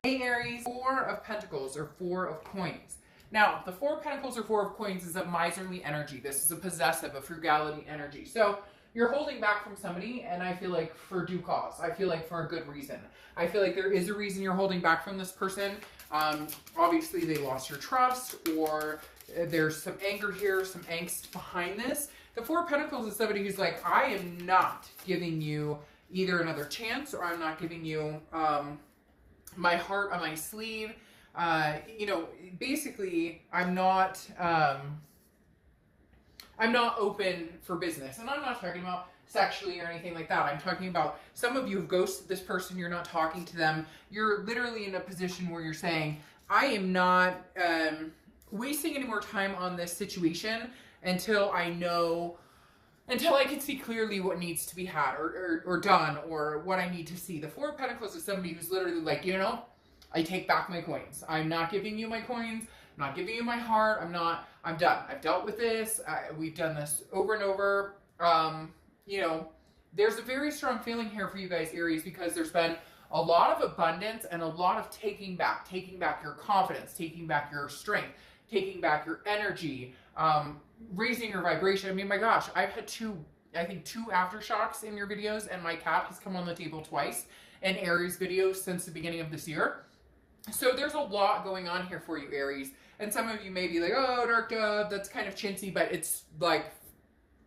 Hey Aries, Four of Pentacles or Four of Coins. Now, the Four of Pentacles or Four of Coins is a miserly energy. This is a possessive, a frugality energy. So you're holding back from somebody, and I feel like for due cause. I feel like for a good reason. I feel like there is a reason you're holding back from this person. Obviously, they lost your trust, or there's some anger here, some angst behind this. The Four of Pentacles is somebody who's like, I am not giving you either another chance, or I'm not giving you my heart on my sleeve. You know, basically, I'm not open for business. And I'm not talking about sexually or anything like that. I'm talking about some of you have ghosted this person. You're not talking to them. You're literally in a position where you're saying, I am not wasting any more time on this situation until I can see clearly what needs to be had or done, or what I need to see. The Four of Pentacles is somebody who's literally like, you know, I take back my coins. I'm not giving you my coins. I'm not giving you my heart. I'm done. I've dealt with this. We've done this over and over. You know, there's a very strong feeling here for you guys, Aries, because there's been a lot of abundance and a lot of taking back your confidence, taking back your strength, taking back your energy, raising your vibration. I mean, my gosh, I've had two aftershocks in your videos, and my cat has come on the table twice in Aries videos since the beginning of this year. So there's a lot going on here for you, Aries. And some of you may be like, oh, Dark Dove, that's kind of chintzy, but it's like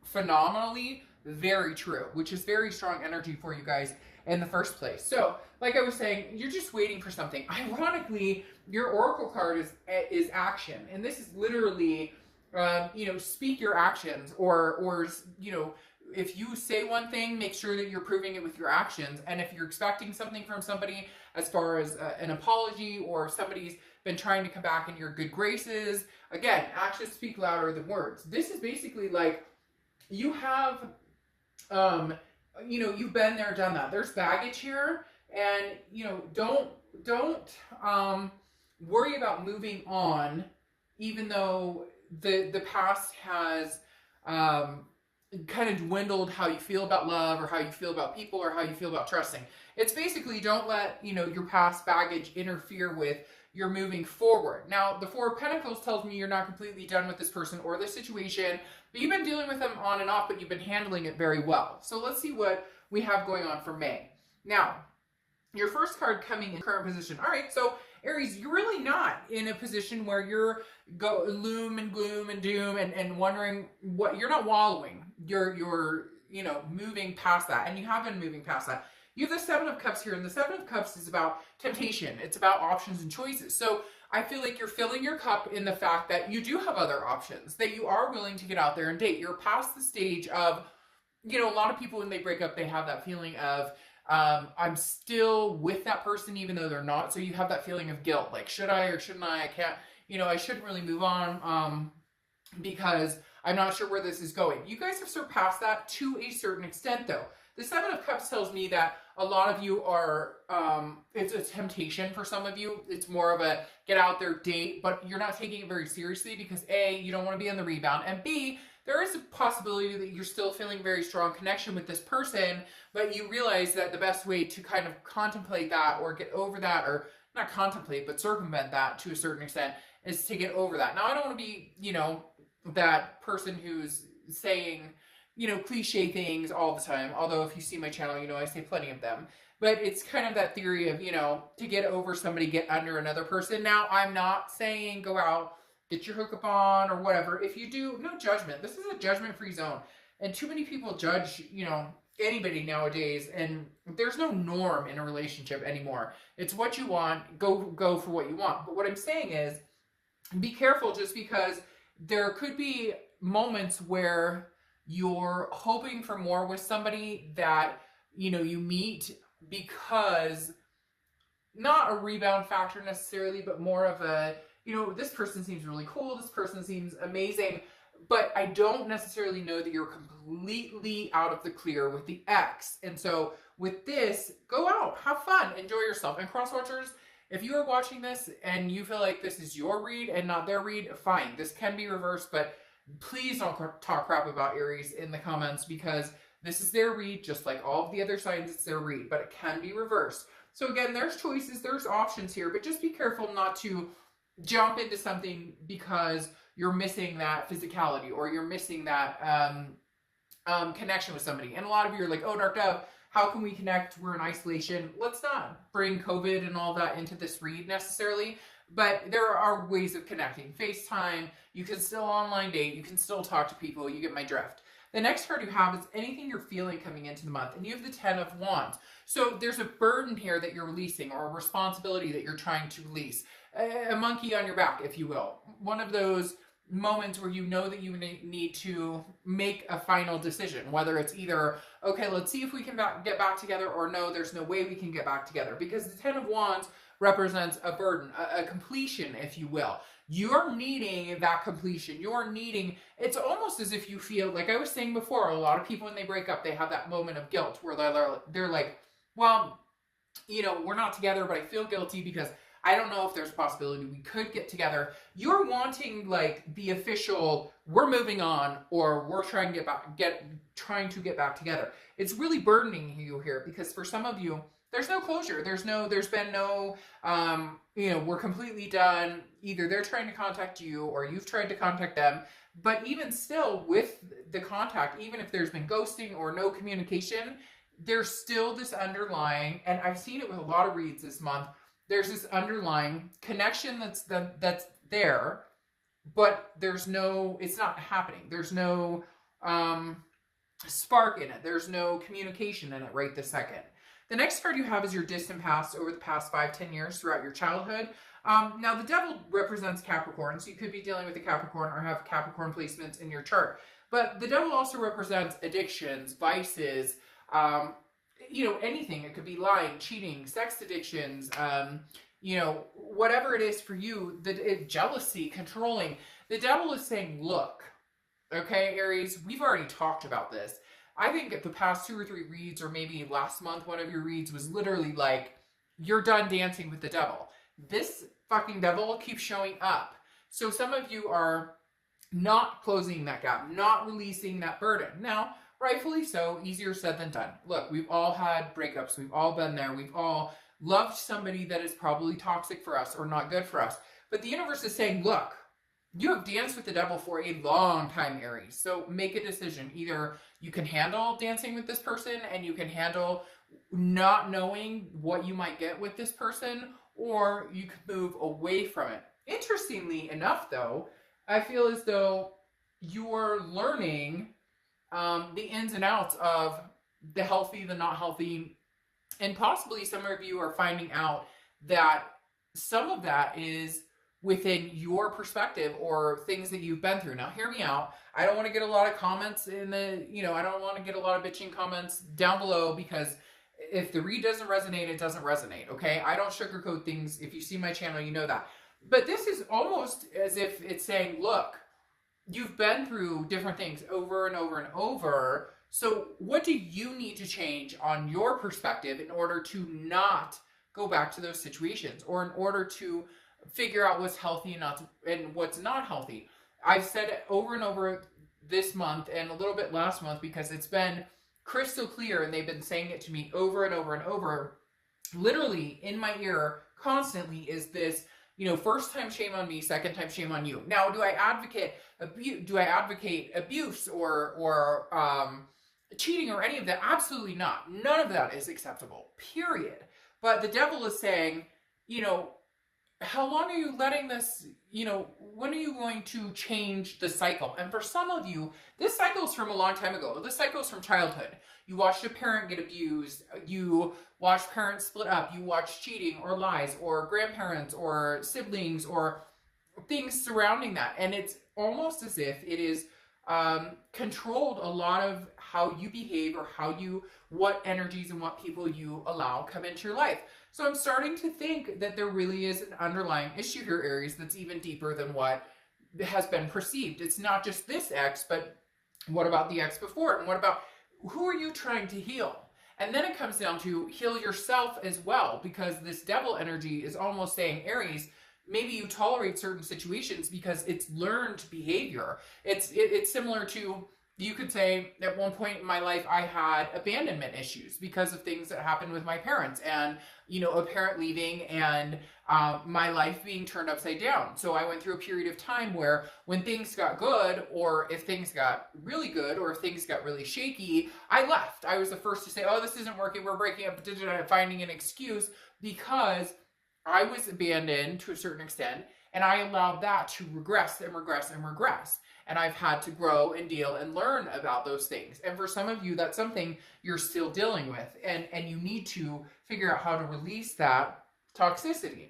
phenomenally very true, which is very strong energy for you guys in the first place. So, like I was saying, you're just waiting for something. Ironically, your Oracle card is action. And this is literally, you know, speak your actions, or, you know, if you say one thing, make sure that you're proving it with your actions. And if you're expecting something from somebody, as far as an apology, or somebody's been trying to come back in your good graces, again, actions speak louder than words. This is basically like, you have, you know, you've been there, done that. There's baggage here, and, you know, don't worry about moving on, even though the past has, kind of dwindled how you feel about love, or how you feel about people, or how you feel about trusting. It's basically, don't let, you know, your past baggage interfere with your moving forward. Now, the Four of Pentacles tells me you're not completely done with this person or this situation, but you've been dealing with them on and off, but you've been handling it very well. So let's see what we have going on for May. Now, your first card coming in current position. All right, so Aries, you're really not in a position where you're loom and gloom and doom and wondering what, you're not wallowing. You're, you know, moving past that, and you have been moving past that. You have the Seven of Cups here, and the Seven of Cups is about temptation. It's about options and choices. So I feel like you're filling your cup in the fact that you do have other options, that you are willing to get out there and date. You're past the stage of, you know, a lot of people when they break up, they have that feeling of, I'm still with that person even though they're not. So you have that feeling of guilt, like, should I or shouldn't I? I can't, you know, I shouldn't really move on because I'm not sure where this is going. You guys have surpassed that to a certain extent, though. The Seven of Cups tells me that a lot of you are, it's a temptation for some of you. It's more of a get out there, date, but you're not taking it very seriously because A, you don't want to be on the rebound, and B, there is a possibility that you're still feeling very strong connection with this person, but you realize that the best way to kind of contemplate that, or get over that, or not contemplate, but circumvent that to a certain extent, is to get over that. Now, I don't want to be, you know, that person who's saying, you know, cliche things all the time. Although if you see my channel, you know, I say plenty of them. But it's kind of that theory of, you know, to get over somebody, get under another person. Now, I'm not saying go out, get your hookup on, or whatever. If you do, no judgment. This is a judgment-free zone. And too many people judge, you know, anybody nowadays. And there's no norm in a relationship anymore. It's what you want. Go for what you want. But what I'm saying is, be careful, just because there could be moments where you're hoping for more with somebody that, you know, you meet because, not a rebound factor necessarily, but more of a, you know, this person seems really cool, this person seems amazing, but I don't necessarily know that you're completely out of the clear with the ex. And so with this, go out, have fun, enjoy yourself. And cross watchers, if you are watching this and you feel like this is your read and not their read, fine. This can be reversed, but please don't talk crap about Aries in the comments, because this is their read, just like all of the other signs, it's their read, but it can be reversed. So again, there's choices, there's options here, but just be careful not to jump into something because you're missing that physicality or you're missing that connection with somebody. And a lot of you are like, oh, Dark Dove, how can we connect? We're in isolation. Let's not bring COVID and all that into this read necessarily, but there are ways of connecting. FaceTime, you can still online date, you can still talk to people, you get my drift. The next card you have is anything you're feeling coming into the month, and you have the 10 of Wands. So there's a burden here that you're releasing, or a responsibility that you're trying to release. A monkey on your back, if you will. One of those moments where you know that you need to make a final decision, whether it's either, okay, let's see if we can get back together, or no, there's no way we can get back together, because the 10 of Wands represents a burden, a completion, if you will. You're needing that completion. You're needing, it's almost as if you feel, like I was saying before, a lot of people when they break up, they have that moment of guilt where they're like, well, you know, we're not together, but I feel guilty because I don't know if there's a possibility we could get together. You're wanting like the official, we're moving on, or we're trying to get back together. It's really burdening you here because for some of you, there's no closure. There's been no, you know, we're completely done. Either they're trying to contact you or you've tried to contact them. But even still with the contact, even if there's been ghosting or no communication, there's still this underlying, and I've seen it with a lot of reads this month, there's this underlying connection that's there, but there's no, it's not happening. There's no spark in it. There's no communication in it right this second. The next card you have is your distant past over the past 5-10 years throughout your childhood. Now, the devil represents Capricorn, so you could be dealing with a Capricorn or have Capricorn placements in your chart. But the devil also represents addictions, vices, you know, anything. It could be lying, cheating, sex addictions, you know, whatever it is for you, jealousy, controlling. The devil is saying, look, okay, Aries, we've already talked about this. I think the past 2 or 3 reads, or maybe last month, one of your reads was literally like, you're done dancing with the devil. This fucking devil keeps showing up. So some of you are not closing that gap, not releasing that burden. Now, rightfully so, easier said than done. Look, we've all had breakups. We've all been there. We've all loved somebody that is probably toxic for us or not good for us. But the universe is saying, look, you have danced with the devil for a long time, Aries. So make a decision. Either you can handle dancing with this person and you can handle not knowing what you might get with this person, or you could move away from it. Interestingly enough, though, I feel as though you're learning the ins and outs of the healthy, the not healthy, and possibly some of you are finding out that some of that is within your perspective or things that you've been through. Now, hear me out. I don't want to get a lot of comments in the, you know, I don't want to get a lot of bitching comments down below, because if the read doesn't resonate, it doesn't resonate, okay? I don't sugarcoat things. If you see my channel, you know that. But this is almost as if it's saying, look, you've been through different things over and over and over. So what do you need to change on your perspective in order to not go back to those situations, or in order to figure out what's healthy and what's not healthy? I've said it over and over this month and a little bit last month, because it's been crystal clear, and they've been saying it to me over and over and over, literally in my ear constantly, is this, you know, first time shame on me, second time shame on you. Now, do I advocate abuse or cheating or any of that? Absolutely not. None of that is acceptable, period. But the devil is saying, you know, how long are you letting this, you know, when are you going to change the cycle? And for some of you, this cycle is from a long time ago. This cycle is from childhood. You watched a parent get abused. You watched parents split up. You watched cheating or lies or grandparents or siblings or things surrounding that. And it's almost as if it is controlled a lot of how you behave, or what energies and what people you allow come into your life. So I'm starting to think that there really is an underlying issue here, Aries, that's even deeper than what has been perceived. It's not just this ex, but what about the ex before it? And what about, who are you trying to heal? And then it comes down to heal yourself as well, because this devil energy is almost saying, Aries, maybe you tolerate certain situations because it's learned behavior. It's similar to You could say at one point in my life, I had abandonment issues because of things that happened with my parents and, you know, a parent leaving and my life being turned upside down. So I went through a period of time where when things got good, or if things got really good, or if things got really shaky, I left. I was the first to say, oh, this isn't working, we're breaking up, finding an excuse, because I was abandoned to a certain extent, and I allowed that to regress and regress and regress. And I've had to grow and deal and learn about those things. And for some of you, that's something you're still dealing with. And you need to figure out how to release that toxicity.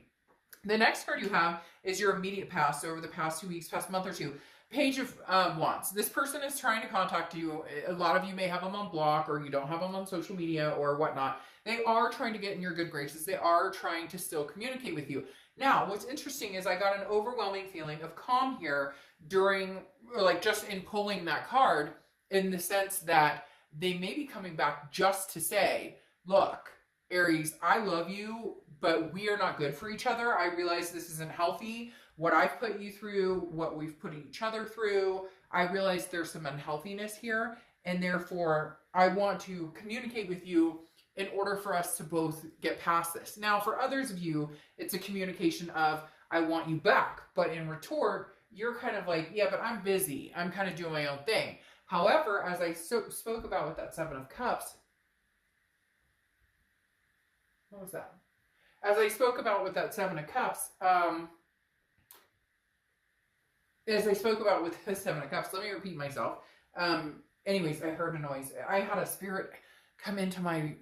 The next card you have is your immediate past, over the past 2 weeks, past month or two. Page of Wands. This person is trying to contact you. A lot of you may have them on block, or you don't have them on social media or whatnot. They are trying to get in your good graces. They are trying to still communicate with you. Now, what's interesting is I got an overwhelming feeling of calm here during, like, just in pulling that card, in the sense that they may be coming back just to say, look, Aries, I love you, but we are not good for each other. I realize this isn't healthy. What I've put you through, what we've put each other through, I realize there's some unhealthiness here, and therefore I want to communicate with you in order for us to both get past this. Now, for others of you, it's a communication of, I want you back. But in retort, you're kind of like, yeah, but I'm busy. I'm kind of doing my own thing. However, as I spoke about with that Seven of Cups, what was that? As I spoke about with that Seven of Cups, let me repeat myself. Anyways, I heard a noise. I had a spirit come into my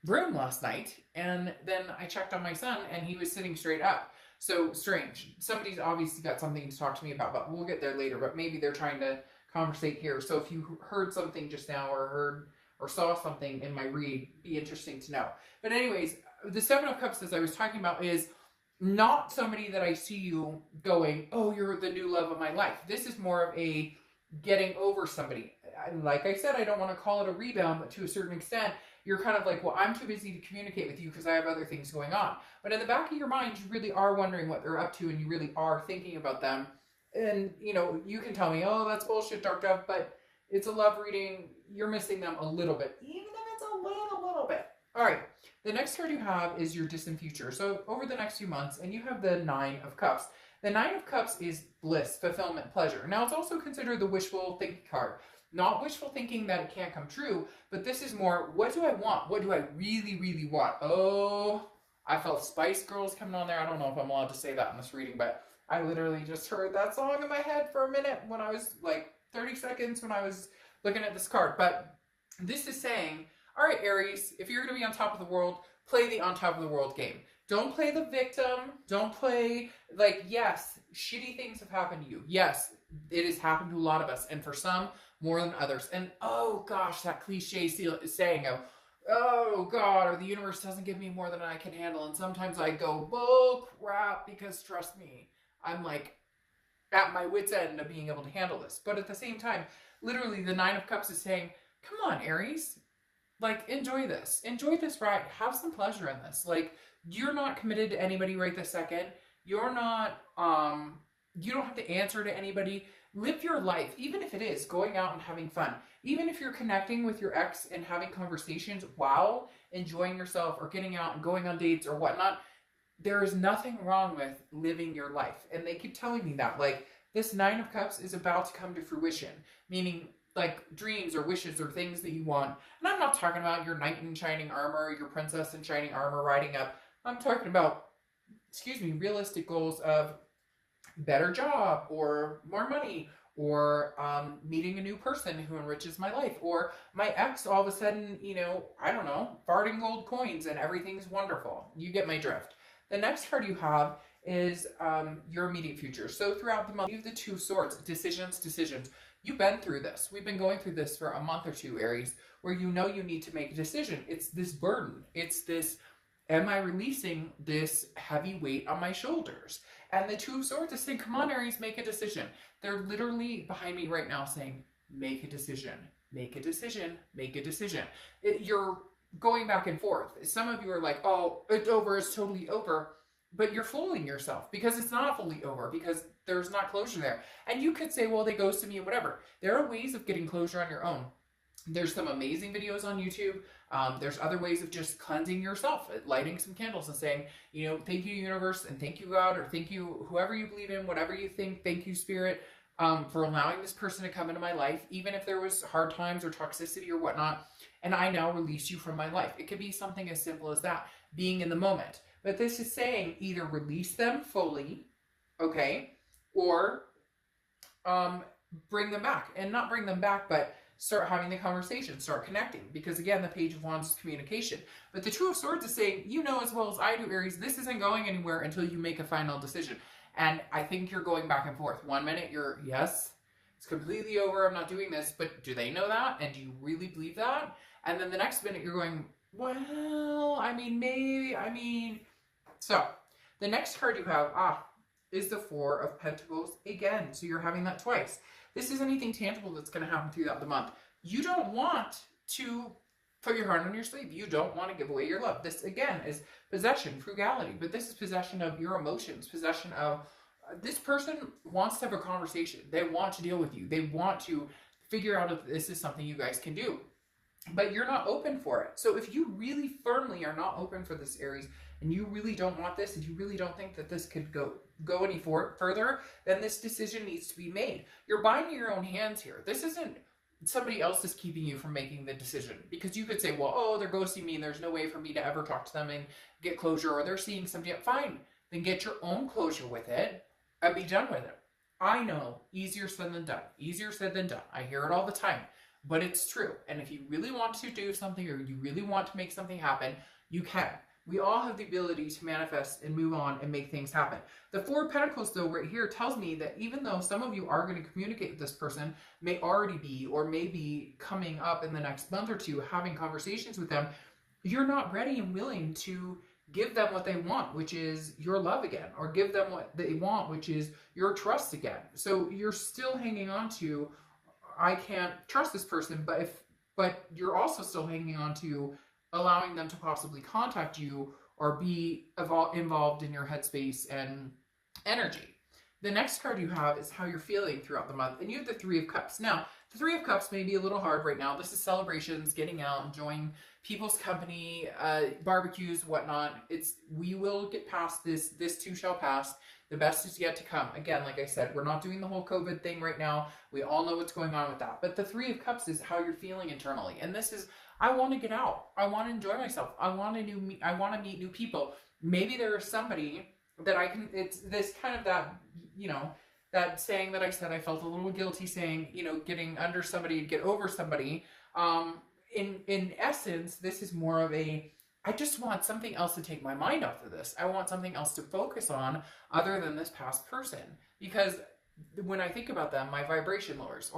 room last night, and then I checked on my son, and he was sitting straight up. So strange. Somebody's obviously got something to talk to me about, but we'll get there later. But maybe they're trying to conversate here. So if you heard something just now, or heard or saw something in my read, be interesting to know. But anyways, the Seven of Cups, as I was talking about, is not somebody that I see you going, oh, you're the new love of my life. This is more of a getting over somebody. Like I said, I don't want to call it a rebound, but to a certain extent, you're kind of like, well, I'm too busy to communicate with you because I have other things going on. But in the back of your mind, you really are wondering what they're up to, and you really are thinking about them. And, you know, you can tell me, oh, that's bullshit, Dark Dove, but it's a love reading. You're missing them a little bit, even if it's a little bit. All right. The next card you have is your distant future. So over the next few months, and you have the Nine of Cups. The Nine of Cups is bliss, fulfillment, pleasure. Now, it's also considered the wishful thinking card. Not wishful thinking that it can't come true, but this is more, what do I want? What do I really, really want? Oh, I felt Spice Girls coming on there. I don't know if I'm allowed to say that in this reading, but I literally just heard that song in my head for a minute when I was, like, 30 seconds when I was looking at this card. But this is saying, all right, Aries, if you're going to be on top of the world, play the on top of the world game. Don't play the victim. Don't play, like, yes, shitty things have happened to you. Yes, it has happened to a lot of us, and for some, more than others. And, oh, gosh, that cliche saying of, oh, God, or the universe doesn't give me more than I can handle. And sometimes I go, bull crap, because trust me, I'm, like, at my wit's end of being able to handle this. But at the same time, literally, the Nine of Cups is saying, come on, Aries. Like, enjoy this. Enjoy this ride. Have some pleasure in this. Like, you're not committed to anybody right this second. You're not, you don't have to answer to anybody. Live your life, even if it is going out and having fun. Even if you're connecting with your ex and having conversations while enjoying yourself or getting out and going on dates or whatnot, there is nothing wrong with living your life. And they keep telling me that. Like, this Nine of Cups is about to come to fruition. Meaning, like, dreams or wishes or things that you want. And I'm not talking about your knight in shining armor, your princess in shining armor riding up. I'm talking about, realistic goals of better job or more money or meeting a new person who enriches my life, or my ex all of a sudden, you know, I don't know, farting gold coins and everything's wonderful. You get my drift. The next card you have is your immediate future. So throughout the month, you have the Two of Swords, decisions. You've been through this. We've been going through this for a month or two, Aries, where you know you need to make a decision. It's this burden. It's this, am I releasing this heavy weight on my shoulders? And the Two of Swords is saying, come on, Aries, make a decision. They're literally behind me right now saying, make a decision, make a decision, make a decision. You're going back and forth. Some of you are like, oh, it's over, it's totally over. but you're fooling yourself because it's not fully over, because there's not closure there. And you could say, well, they ghosted me or whatever. There are ways of getting closure on your own. There's some amazing videos on YouTube. There's other ways of just cleansing yourself, lighting some candles and saying, you know, thank you, universe, and thank you, God, or thank you, whoever you believe in, whatever you think, thank you, spirit, for allowing this person to come into my life, even if there was hard times or toxicity or whatnot, and I now release you from my life. It could be something as simple as that, being in the moment. But this is saying either release them fully, okay, or bring them back. And not bring them back, but start having the conversation, start connecting. Because again, the Page of Wands is communication. But the Two of Swords is saying, you know as well as I do, Aries, this isn't going anywhere until you make a final decision. And I think you're going back and forth. 1 minute you're, yes, it's completely over, I'm not doing this. But do they know that? And do you really believe that? And then the next minute you're going, well, I mean, maybe, I mean. So the next card you have, is the Four of Pentacles again. So you're having that twice. This is anything tangible that's going to happen throughout the month. You don't want to put your heart on your sleeve. You don't want to give away your love. This, again, is possession, frugality. But this is possession of your emotions, possession of this person wants to have a conversation. They want to deal with you. They want to figure out if this is something you guys can do. But you're not open for it. So if you really firmly are not open for this, Aries, and you really don't want this, and you really don't think that this could go any further, then this decision needs to be made. You're binding your own hands here. This isn't somebody else is keeping you from making the decision. Because you could say, well, oh, they're ghosting me and there's no way for me to ever talk to them and get closure, or they're seeing somebody else. Fine. Then get your own closure with it and be done with it. I know, easier said than done. Easier said than done. I hear it all the time. But it's true. And if you really want to do something, or you really want to make something happen, you can. We all have the ability to manifest and move on and make things happen. The Four of Pentacles, though, right here tells me that even though some of you are going to communicate with this person, may already be, or may be coming up in the next month or two, having conversations with them, you're not ready and willing to give them what they want, which is your love again, or give them what they want, which is your trust again. So you're still hanging on to, I can't trust this person, but you're also still hanging on to allowing them to possibly contact you or be involved in your headspace and energy. The next card you have is how you're feeling throughout the month, and you have the Three of Cups. Now, the Three of Cups may be a little hard right now. This is celebrations, getting out, enjoying people's company, barbecues, whatnot. We will get past this. This too shall pass. The best is yet to come. Again, like I said, we're not doing the whole COVID thing right now. We all know what's going on with that. But the Three of Cups is how you're feeling internally. And this is, I want to get out. I want to enjoy myself. I want to meet new people. Maybe there is somebody that I can, it's this kind of that, you know, that saying that I said, I felt a little guilty saying, you know, getting under somebody to get over somebody. In essence, this is more of a, I just want something else to take my mind off of this. I want something else to focus on other than this past person. Because when I think about them, my vibration lowers.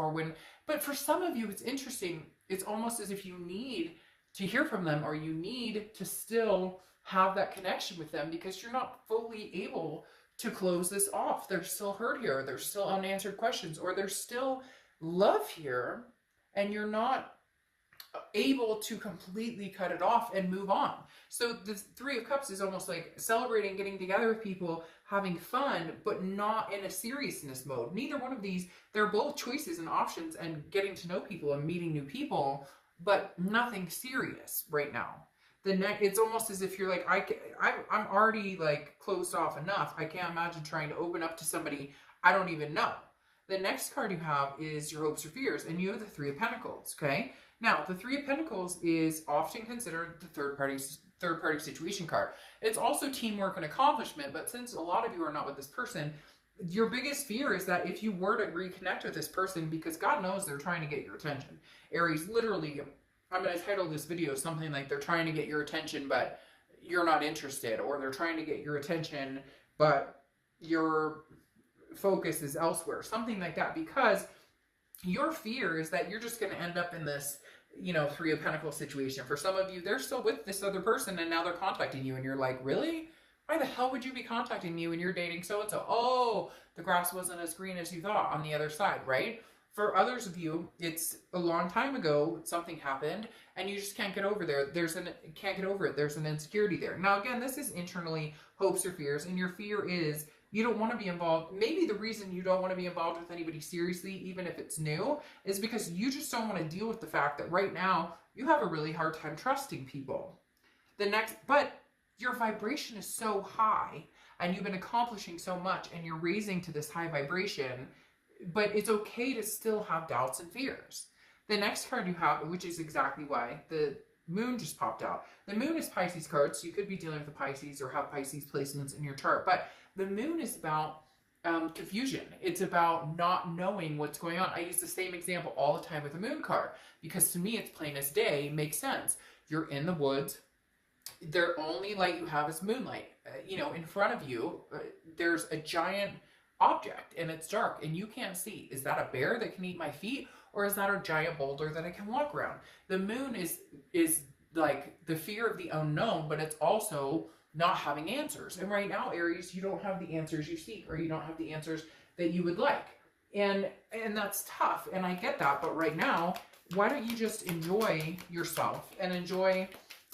But for some of you, it's interesting. It's almost as if you need to hear from them, or you need to still have that connection with them, because you're not fully able to close this off. There's still hurt here. There's still unanswered questions, or there's still love here, and you're not able to completely cut it off and move on. So the Three of Cups is almost like celebrating, getting together with people, having fun, but not in a seriousness mode. Neither one of these, they're both choices and options, and getting to know people and meeting new people, but nothing serious right now. It's almost as if you're like, I'm already like closed off enough. I can't imagine trying to open up to somebody I don't even know. The next card you have is your hopes or fears, and you have the Three of Pentacles, okay? Now, the Three of Pentacles is often considered the third party situation card. It's also teamwork and accomplishment, but since a lot of you are not with this person, your biggest fear is that if you were to reconnect with this person, because God knows they're trying to get your attention. Aries, literally, I'm going to title this video something like they're trying to get your attention, but you're not interested, or they're trying to get your attention, but your focus is elsewhere, something like that, because your fear is that you're just going to end up in this, you know, Three of Pentacles situation. For some of you, they're still with this other person and now they're contacting you, and you're like, really? Why the hell would you be contacting me when you're dating so-and-so? Oh, the grass wasn't as green as you thought on the other side, right? For others of you, it's a long time ago, something happened, and you just can't get over there. Can't get over it. There's an insecurity there. Now, again, this is internally hopes or fears. And your fear is you don't want to be involved. Maybe the reason you don't want to be involved with anybody seriously, even if it's new, is because you just don't want to deal with the fact that right now you have a really hard time trusting people. But your vibration is so high and you've been accomplishing so much and you're raising to this high vibration, but it's okay to still have doubts and fears. The next card you have, which is exactly why the Moon just popped out. The Moon is Pisces card, so you could be dealing with a Pisces or have Pisces placements in your chart, but the Moon is about confusion. It's about not knowing what's going on. I use the same example all the time with the Moon card because to me it's plain as day, makes sense. You're in the woods. The only light you have is moonlight. In front of you, there's a giant object and it's dark and you can't see. Is that a bear that can eat my feet? Or is that a giant boulder that I can walk around? The Moon is like the fear of the unknown, but it's also not having answers. And right now, Aries, you don't have the answers you seek, or you don't have the answers that you would like. And that's tough, and I get that. But right now, why don't you just enjoy yourself and enjoy,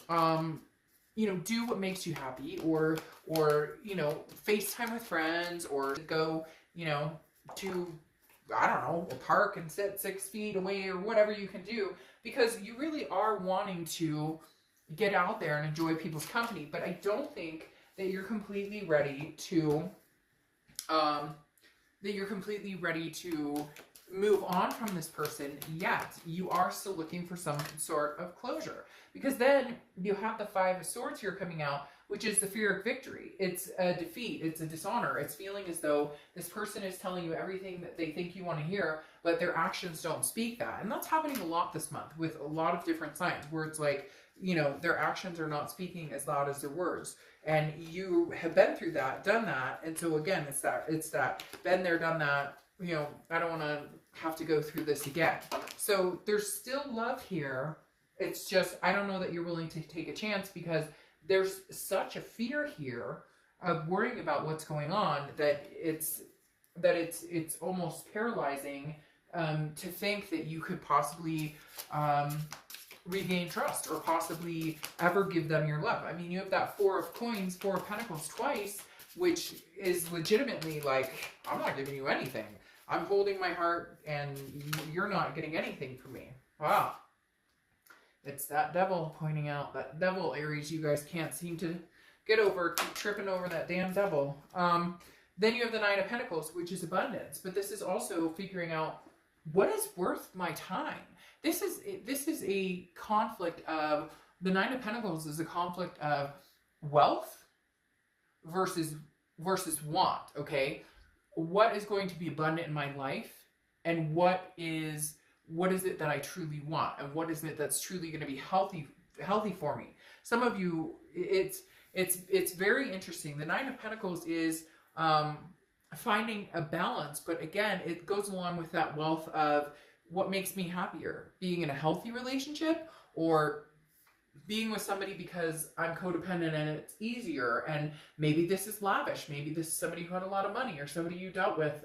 do what makes you happy, or FaceTime with friends, or go, to, I don't know, a park and sit 6 feet away or whatever you can do, because you really are wanting to get out there and enjoy people's company. But I don't think that you're completely ready to, move on from this person yet. You are still looking for some sort of closure, because then you have the Five of Swords here coming out, which is the fear of victory. It's a defeat. It's a dishonor. It's feeling as though this person is telling you everything that they think you want to hear, but their actions don't speak that. And that's happening a lot this month with a lot of different signs, where it's like, their actions are not speaking as loud as their words. And you have been through that, done that. And so again, it's that been there, done that. I don't want to have to go through this again. So there's still love here. It's just, I don't know that you're willing to take a chance, because there's such a fear here of worrying about what's going on that it's almost paralyzing to think that you could possibly regain trust or possibly ever give them your love. I mean, you have that Four of Coins, Four of Pentacles twice, which is legitimately like, I'm not giving you anything. I'm holding my heart and you're not getting anything from me. Wow. It's that devil pointing out. That devil, Aries, you guys can't seem to get over. Keep tripping over that damn devil. Then you have the Nine of Pentacles, which is abundance. But this is also figuring out what is worth my time. This is a conflict of, the Nine of Pentacles is a conflict of wealth versus want, okay? What is going to be abundant in my life, and what is it that I truly want, and what is it that's truly going to be healthy for me? Some of you, it's very interesting. The Nine of Pentacles is finding a balance, but again, it goes along with that wealth of what makes me happier, being in a healthy relationship, or being with somebody because I'm codependent and it's easier. And maybe this is lavish. Maybe this is somebody who had a lot of money, or somebody you dealt with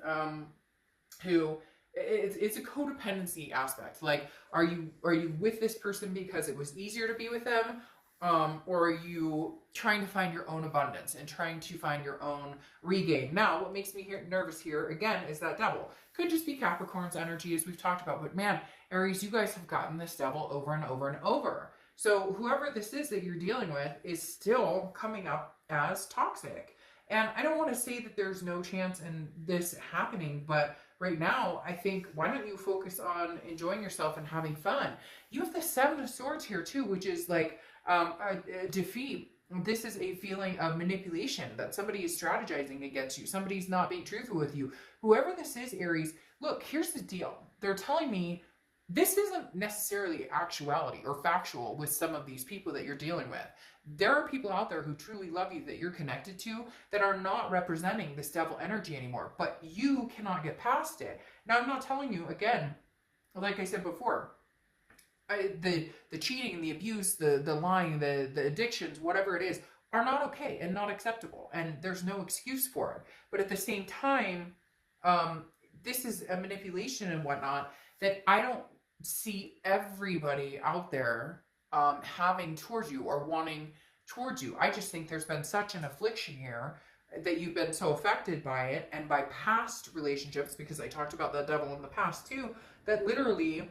who it's a codependency aspect. Like, are you with this person because it was easier to be with them? Or are you trying to find your own abundance and trying to find your own regain? Now, what makes me nervous here, again, is that devil. Could just be Capricorn's energy, as we've talked about. But man, Aries, you guys have gotten this devil over and over and over. So whoever this is that you're dealing with is still coming up as toxic. And I don't want to say that there's no chance in this happening, but right now, I think, why don't you focus on enjoying yourself and having fun? You have the Seven of Swords here too, which is like a defeat. This is a feeling of manipulation, that somebody is strategizing against you. Somebody's not being truthful with you. Whoever this is, Aries, look, here's the deal. They're telling me this isn't necessarily actuality or factual with some of these people that you're dealing with. There are people out there who truly love you, that you're connected to, that are not representing this devil energy anymore, but you cannot get past it. Now, I'm not telling you, again, like I said before, the cheating and the abuse, the lying, the addictions, whatever it is, are not okay and not acceptable, and there's no excuse for it. But at the same time, this is a manipulation and whatnot that I don't see everybody out there having towards you, or wanting towards you. I just think there's been such an affliction here that you've been so affected by it and by past relationships, because I talked about the devil in the past too, that literally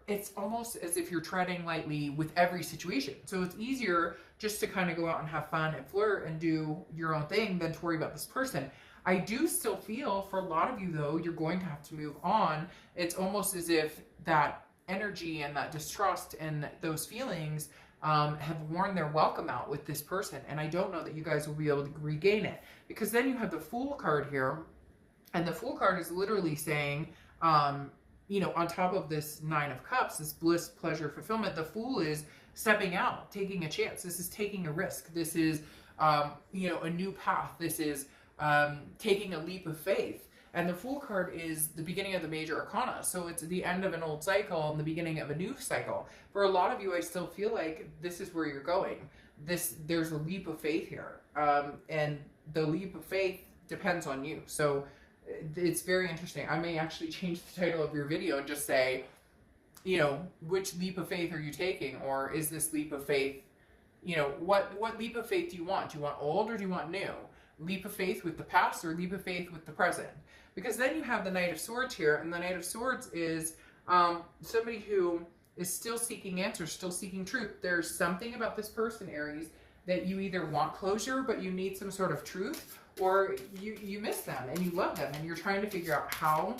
it's almost as if you're treading lightly with every situation. So it's easier just to kind of go out and have fun and flirt and do your own thing than to worry about this person. I do still feel for a lot of you though, you're going to have to move on. It's almost as if that energy and that distrust and those feelings have worn their welcome out with this person. And I don't know that you guys will be able to regain it, because then you have the Fool card here, and the Fool card is literally saying, you know, on top of this Nine of Cups, this bliss, pleasure, fulfillment, the Fool is stepping out, taking a chance. This is taking a risk. This is, you know, a new path. This is taking a leap of faith. And the Fool card is the beginning of the major arcana. So it's the end of an old cycle and the beginning of a new cycle. For a lot of you, I still feel like this is where you're going. There's a leap of faith here. And the leap of faith depends on you. So it's very interesting. I may actually change the title of your video and just say, you know, which leap of faith are you taking? Or is this leap of faith, you know, what leap of faith do you want? Do you want old or do you want new? Leap of faith with the past or leap of faith with the present? Because then you have the Knight of Swords here, and the Knight of Swords is somebody who is still seeking answers, still seeking truth. There's something about this person, Aries, that you either want closure, but you need some sort of truth, or you miss them and you love them, and you're trying to figure out how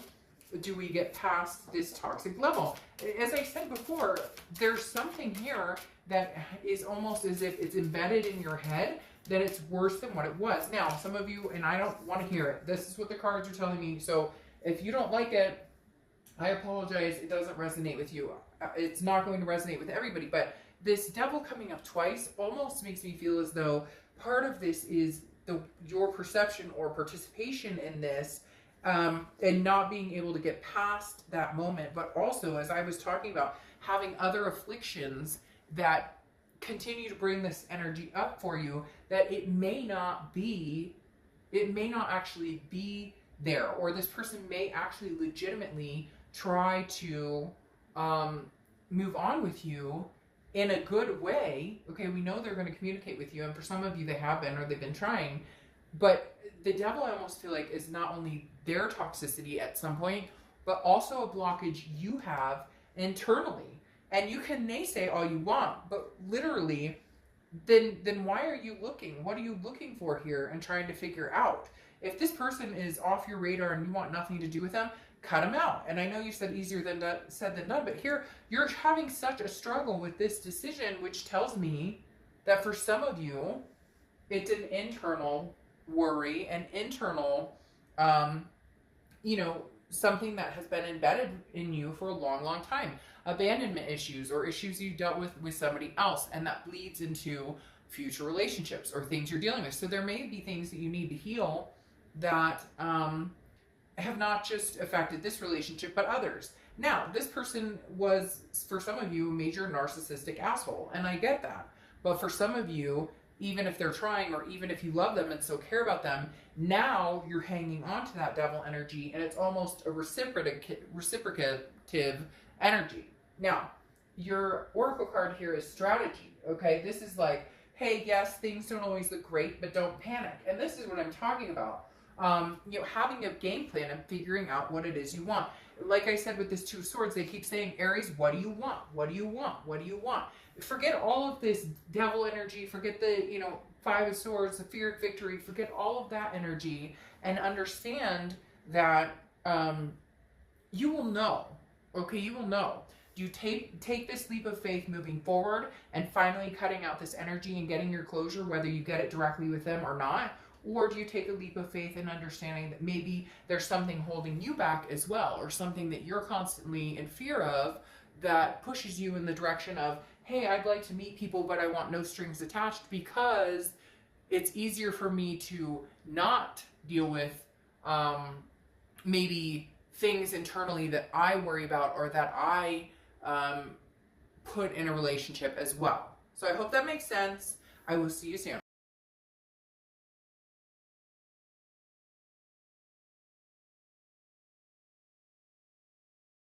do we get past this toxic level. As I said before, there's something here that is almost as if it's embedded in your head, that it's worse than what it was. Now, some of you, and I don't want to hear it, this is what the cards are telling me, so if you don't like it, I apologize, it doesn't resonate with you. It's not going to resonate with everybody, but this devil coming up twice almost makes me feel as though part of this is your perception or participation in this, and not being able to get past that moment, but also, as I was talking about, having other afflictions that continue to bring this energy up for you, that it may not actually be there, or this person may actually legitimately try to move on with you in a good way. Okay, we know they're going to communicate with you, and for some of you they have been, or they've been trying, but the devil, I almost feel like, is not only their toxicity at some point, but also a blockage you have internally. And you can naysay all you want, but literally, then why are you looking? What are you looking for here and trying to figure out? If this person is off your radar and you want nothing to do with them, cut them out. And I know you said easier said than done, but here you're having such a struggle with this decision, which tells me that for some of you, it's an internal worry, an internal, you know, something that has been embedded in you for a long, long time. Abandonment issues, or issues you dealt with somebody else, and that bleeds into future relationships or things you're dealing with. So there may be things that you need to heal that have not just affected this relationship, but others. Now, this person was, for some of you, a major narcissistic asshole, and I get that. But for some of you, even if they're trying, or even if you love them and so care about them, now you're hanging on to that devil energy, and it's almost a reciprocative energy. Now, your oracle card here is strategy, okay? This is like, hey, yes, things don't always look great, but don't panic. And this is what I'm talking about. You know, having a game plan and figuring out what it is you want. Like I said with this Two of Swords, they keep saying, Aries, what do you want? What do you want? What do you want? Forget all of this devil energy. Forget the, you know, Five of Swords, the fear of victory. Forget all of that energy and understand that you will know, okay? You will know. Do you take this leap of faith moving forward and finally cutting out this energy and getting your closure, whether you get it directly with them or not? Or do you take a leap of faith in understanding that maybe there's something holding you back as well, or something that you're constantly in fear of that pushes you in the direction of, hey, I'd like to meet people, but I want no strings attached, because it's easier for me to not deal with maybe things internally that I worry about, or that I put in a relationship as well. So I hope that makes sense. I will see you soon.